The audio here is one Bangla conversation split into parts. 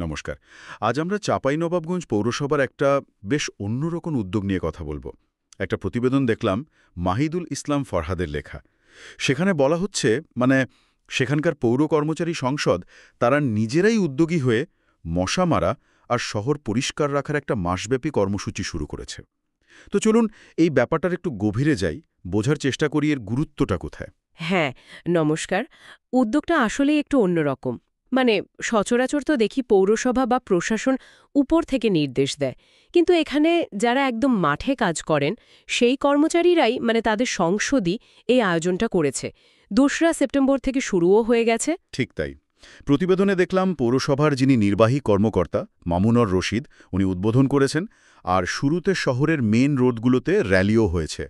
নমস্কার। আজ আমরা চাঁপাইনবাবগঞ্জ পৌরসভার একটা বেশ অন্যরকম উদ্যোগ নিয়ে কথা বলবো। একটা প্রতিবেদন দেখলাম মাহিদুল ইসলাম ফরহাদের লেখা। সেখানে বলা হচ্ছে সেখানকার পৌর কর্মচারী সংসদ তারা নিজেরাই উদ্যোগী হয়ে মশা মারা আর শহর পরিষ্কার রাখার একটা মাসব্যাপী কর্মসূচি শুরু করেছে। তো চলুন এই ব্যাপারটার একটু গভীরে যাই, বোঝার চেষ্টা করি এর গুরুত্বটা কোথায়। হ্যাঁ, নমস্কার। উদ্যোগটা আসলেই একটু অন্যরকম। সচরাচর তো দেখি পৌরসভা বা প্রশাসন উপর থেকে নির্দেশ দেয়, কিন্তু এখানে যারা একদম মাঠে কাজ করেন সেই কর্মচারীরাই তাদের সংসদই এই আয়োজনটা করেছে। ২রা সেপ্টেম্বর থেকে শুরুও হয়ে গেছে। ঠিক তাই। প্রতিবেদনে দেখলাম পৌরসভার যিনি নির্বাহী কর্মকর্তা মামুনুর রশিদ, উনি উদ্বোধন করেছেন। আর শুরুতে শহরের মেন রোডগুলোতে র্যালিও হয়েছে,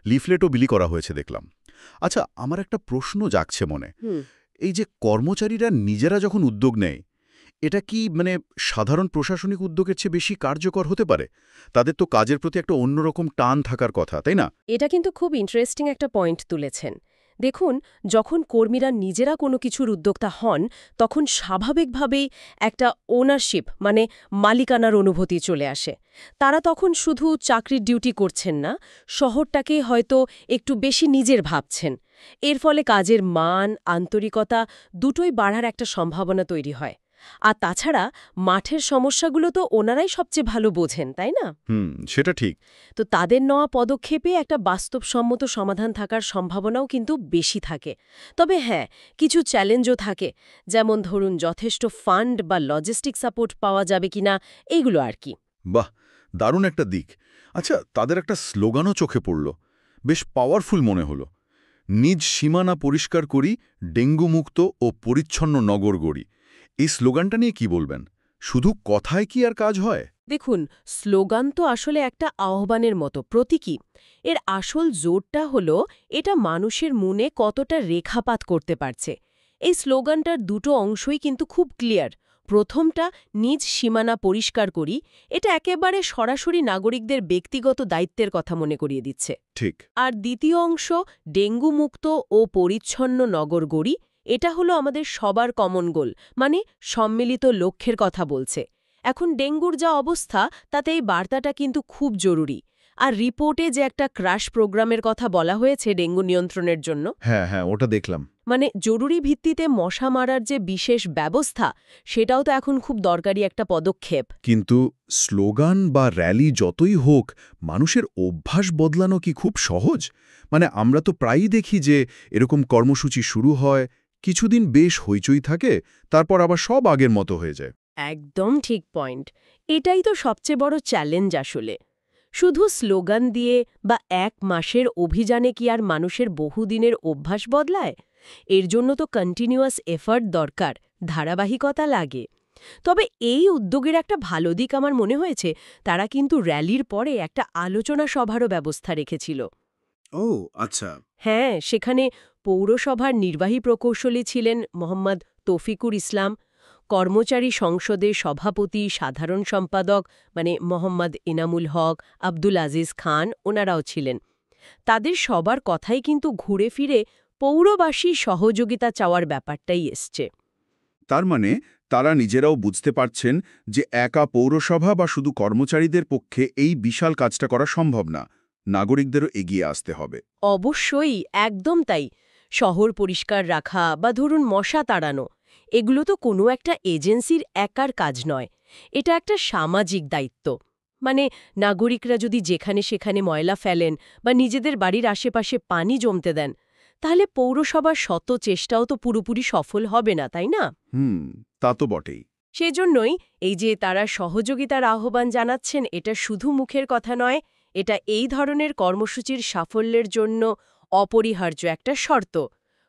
লিফলেটও বিলি করা হয়েছে দেখলাম। আচ্ছা, আমার একটা প্রশ্ন জাগছে মনে। এই যে কর্মচারীরা নিজেরা যখন উদ্যোগ নেয়, এটা কি সাধারণ প্রশাসনিক উদ্যোগের চেয়ে বেশি কার্যকর হতে পারে? তাদের তো কাজের প্রতি একটা অন্যরকম টান থাকার কথা, তাই না? এটা কিন্তু খুব ইন্টারেস্টিং একটা পয়েন্ট তুলেছেন। দেখুন, যখন কর্মীরা নিজেরা কোনো কিছুর উদ্যোক্তা হন, তখন স্বাভাবিকভাবেই একটা ওনারশিপ মালিকানার অনুভূতি চলে আসে। তারা তখন শুধু চাকরির ডিউটি করছেন না, শহরটাকে হয়তো একটু বেশি নিজের ভাবছেন। এর ফলে কাজের মান, আন্তরিকতা দুটোই বাড়ার একটা সম্ভাবনা তৈরি হয়। আর তাছাড়া মাঠের সমস্যাগুলো তো ওনারাই সবচেয়ে ভালো বোঝেন, তাই না? সেটা ঠিক। তো তাদের নেওয়া পদক্ষেপে একটা বাস্তবসম্মত সমাধান থাকার সম্ভাবনাও কিন্তু বেশি থাকে। তবে হ্যাঁ, কিছু চ্যালেঞ্জও থাকে, যেমন ধরুন যথেষ্ট ফান্ড বা লজিস্টিক সাপোর্ট পাওয়া যাবে কিনা, এইগুলো আর কি। বাহ, দারুণ একটা দিক। আচ্ছা, তাদের একটা স্লোগানও চোখে পড়ল, বেশ পাওয়ারফুল মনে হলো। নিজ সীমানা পরিষ্কার করি, ডেঙ্গু মুক্ত ও পরিচ্ছন্ন নগর গড়ি। এই স্লোগানটা নিয়ে কি বলবেন? শুধু কথায় কি আর কাজ হয়? দেখুন, স্লোগান তো আসলে একটা আহ্বানের মতো, প্রতীকী। এর আসল জোরটা হলো এটা মানুষের মনে কতটা রেখাপাত করতে পারছে। এই স্লোগানটার দুটো অংশই কিন্তু খুব ক্লিয়ার। প্রথমটা, নিজ সীমানা পরিষ্কার করি, এটা একেবারে সরাসরি নাগরিকদের ব্যক্তিগত দায়িত্বের কথা মনে করিয়ে দিচ্ছে। ঠিক। আর দ্বিতীয় অংশ, ডেঙ্গু মুক্ত ও পরিচ্ছন্ন নগর গড়ি, এটা হলো আমাদের সবার কমন গোল, সম্মিলিত লক্ষ্যের কথা বলছে। এখন ডেঙ্গুর যা অবস্থা, তাতে এই বার্তাটা কিন্তু খুব জরুরি। আর রিপোর্টে যে একটা ক্রাশ প্রোগ্রামের কথা বলা হয়েছে ডেঙ্গু নিয়ন্ত্রণের জন্য, হ্যাঁ হ্যাঁ, ওটা দেখলাম। জরুরি ভিত্তিতে মশা মারার যে বিশেষ ব্যবস্থা, সেটাও তো এখন খুব দরকারি একটা পদক্ষেপ। কিন্তু স্লোগান বা র্যালি যতই হোক, মানুষের অভ্যাস বদলানো কি খুব সহজ? আমরা তো প্রায়ই দেখি যে এরকম কর্মসূচি শুরু হয়, কিছুদিন বেশ হইচই থাকে, তারপর আবার সব আগের মতো হয়ে যায়। একদম ঠিক পয়েন্ট। এটাই তো সবচেয়ে বড় চ্যালেঞ্জ আসলে। শুধু স্লোগান দিয়ে বা ১ মাসের অভিযানে কি আর মানুষের বহুদিনের অভ্যাস বদলায়? এর জন্য তো কন্টিনিউয়াস এফার্ট দরকার, ধারাবাহিকতা লাগে। তবে এই উদ্যোগের একটা ভালো দিক আমার মনে হয়েছে, তারা কিন্তু র্যালির পরে একটা আলোচনা সভারও ব্যবস্থা রেখেছিল। ও আচ্ছা। হ্যাঁ, সেখানে পৌরসভার নির্বাহী প্রকৌশলী ছিলেন মোহাম্মদ তৌফিকুর ইসলাম, কর্মচারী সংসদের সভাপতি সাধারণ সম্পাদক মোহাম্মদ ইনামুল হক, আব্দুল আজিজ খান, ওনারাও ছিলেন। তাদের সবার কথাই কিন্তু ঘুরে ফিরে পৌরবাসী সহযোগিতা চাওয়ার ব্যাপারটাই এসছে। তার তারা নিজেরাও বুঝতে পারছেন যে একা পৌরসভা বা শুধু কর্মচারীদের পক্ষে এই বিশাল কাজটা করা সম্ভব না, নাগরিকদেরও এগিয়ে আসতে হবে। অবশ্যই, একদম তাই। শহর পরিষ্কার রাখা বা ধরুন মশা তাড়ানো, এগুলো তো কোনো একটা এজেন্সির একার কাজ নয়। এটা একটা সামাজিক দায়িত্ব। নাগরিকরা যদি যেখানে সেখানে ময়লা ফেলেন বা নিজেদের বাড়ির আশেপাশে পানি জমতে দেন, তাহলে পৌরসভার শত চেষ্টাও তো পুরোপুরি সফল হবে না, তাই না? তা তো বটেই। সেজন্যই এই যে তারা সহযোগিতার আহ্বান জানাচ্ছেন, এটা শুধু মুখের কথা নয়, এটা এই ধরনের কর্মসূচির সাফল্যের জন্য অপরিহার্য একটা শর্ত।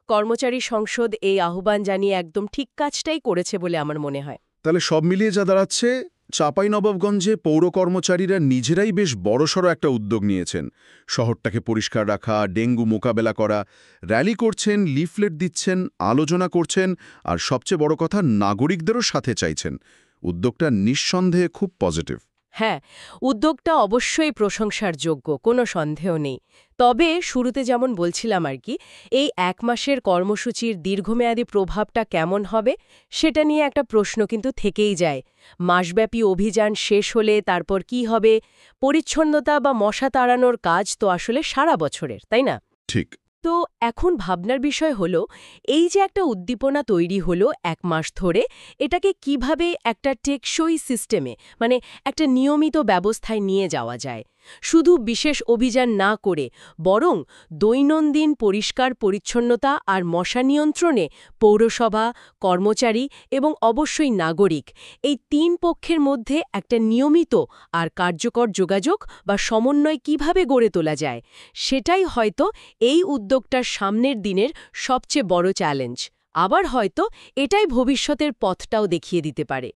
কর্মচারী সংসদ এই আহ্বান জানিয়ে একদম ঠিক কাজটাই করেছে বলে আমার মনে হয়। তাহলে সব মিলিয়ে যা দাঁড়াচ্ছে, চাঁপাইনবাবগঞ্জে পৌর কর্মচারীরা নিজেরাই বেশ বড়সড় একটা উদ্যোগ নিয়েছেন। শহরটাকে পরিষ্কার রাখা, ডেঙ্গু মোকাবেলা করা, র্যালি করছেন, লিফলেট দিচ্ছেন, আলোচনা করছেন, আর সবচেয়ে বড় কথা, নাগরিকদেরও সাথে চাইছেন। উদ্যোগটা নিঃসন্দেহে খুব পজিটিভ। হ্যাঁ, উদ্যোগটা অবশ্যই প্রশংসার যোগ্য, কোনো সন্দেহ নেই। তবে শুরুতে যেমন বলছিলাম আর কি, এই ১ মাসের কর্মসূচির দীর্ঘমেয়াদী প্রভাবটা কেমন হবে সেটা নিয়ে একটা প্রশ্ন কিন্তু থেকেই যায়। মাসব্যাপী অভিযান শেষ হলে তারপর কি হবে? পরিচ্ছন্নতা বা মশা তাড়ানোর কাজ তো আসলে সারা বছরের, তাই না? ঠিক। তো এখন ভাবনার বিষয় হলো, এই যে একটা উদ্দীপনা তৈরি হলো ১ মাস ধরে, এটাকে কিভাবে একটা টেকসই সিস্টেমে, মানে একটা নিয়মিত ব্যবস্থায় নিয়ে যাওয়া যায়। শুধু বিশেষ অভিযান না করে বরং দৈনন্দিন পরিষ্কার পরিচ্ছন্নতা আর মশা নিয়ন্ত্রণে পৌরসভা, কর্মচারী এবং অবশ্যই নাগরিক, এই ৩ পক্ষের মধ্যে একটা নিয়মিত আর কার্যকর যোগাযোগ বা সমন্বয় কিভাবে গড়ে তোলা যায়, সেটাই হয়তো এই উদ্যোগটার সামনের দিনের সবচেয়ে বড় চ্যালেঞ্জ। আবার হয়তো এটাই ভবিষ্যতের পথটাও দেখিয়ে দিতে পারে।